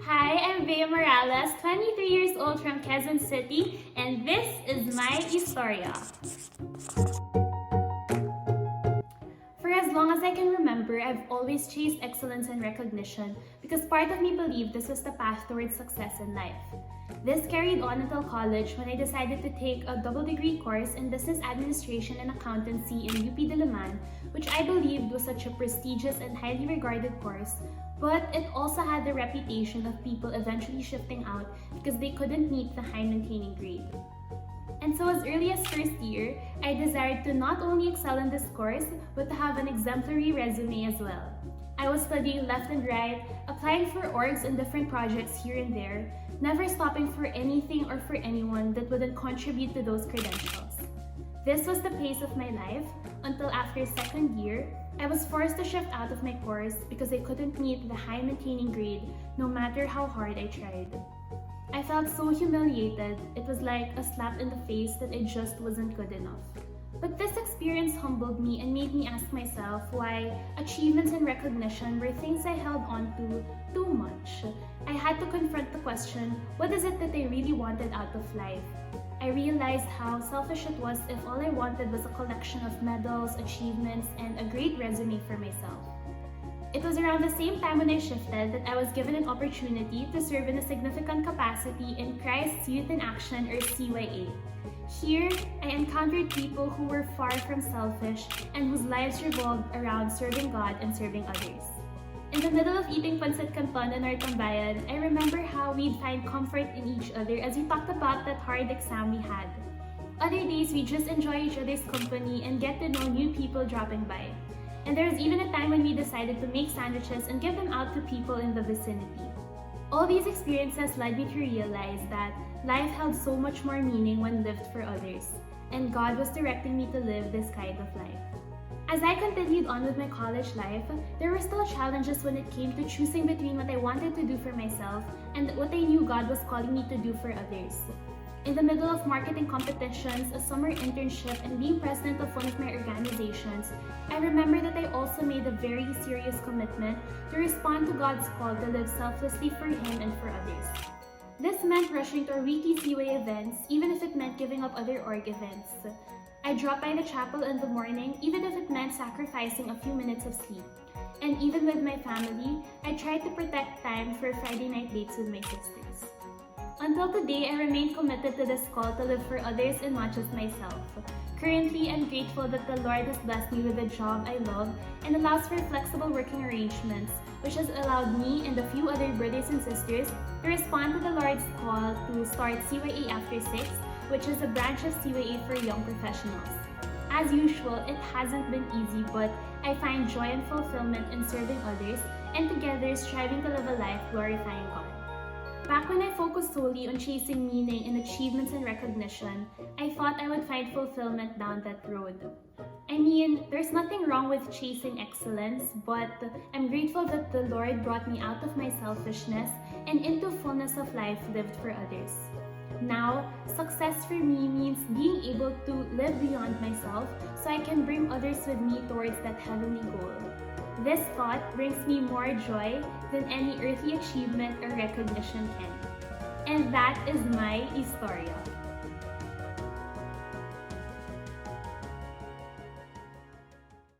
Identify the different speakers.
Speaker 1: Hi, I'm Bea Morales, 23 years old from Quezon City, and this is my Eastoria. For as long as I can remember, I've always chased excellence and recognition because part of me believed this was the path towards success in life. This carried on until college when I decided to take a double degree course in business administration and accountancy in UP Diliman, which I believed was such a prestigious and highly regarded course, but it also had the reputation of people eventually shifting out because they couldn't meet the high maintaining grade. And so as early as first year, I desired to not only excel in this course, but to have an exemplary resume as well. I was studying left and right, applying for orgs and different projects here and there, never stopping for anything or for anyone that wouldn't contribute to those credentials. This was the pace of my life until after second year, I was forced to shift out of my course because I couldn't meet the high maintaining grade no matter how hard I tried. I felt so humiliated, it was like a slap in the face that I just wasn't good enough. But this experience humbled me and made me ask myself why achievements and recognition were things I held on to too much. I had to confront the question, what is it that I really wanted out of life? I realized how selfish it was if all I wanted was a collection of medals, achievements, and a great resume for myself. It was around the same time when I shifted that I was given an opportunity to serve in a significant capacity in Christ's Youth in Action or CYA. Here, I encountered people who were far from selfish and whose lives revolved around serving God and serving others. In the middle of eating pancit canton in our tambayan, I remember how we'd find comfort in each other as we talked about that hard exam we had. Other days, we just enjoy each other's company and get to know new people dropping by. And there was even a time when we decided to make sandwiches and give them out to people in the vicinity. All these experiences led me to realize that life held so much more meaning when lived for others, and God was directing me to live this kind of life. As I continued on with my college life, there were still challenges when it came to choosing between what I wanted to do for myself and what I knew God was calling me to do for others. In the middle of marketing competitions, a summer internship, and being president of one of my organizations, I remember that I also made a very serious commitment to respond to God's call to live selflessly for Him and for others. This meant rushing to our weekly CWA events, even if it meant giving up other org events. I dropped by the chapel in the morning, even if it meant sacrificing a few minutes of sleep. And even with my family, I tried to protect time for Friday night dates with my sisters. Until today, I remain committed to this call to live for others and not just myself. Currently, I'm grateful that the Lord has blessed me with a job I love and allows for flexible working arrangements, which has allowed me and a few other brothers and sisters to respond to the Lord's call to start CYA After 6, which is a branch of CYA for young professionals. As usual, it hasn't been easy, but I find joy and fulfillment in serving others and together striving to live a life glorifying God. Back when I focused solely on chasing meaning and achievements and recognition, I thought I would find fulfillment down that road. I mean, there's nothing wrong with chasing excellence, but I'm grateful that the Lord brought me out of my selfishness and into fullness of life lived for others. Now, success for me means being able to live beyond myself so I can bring others with me towards that heavenly goal. This thought brings me more joy than any earthly achievement or recognition can. And that is my Eastoria.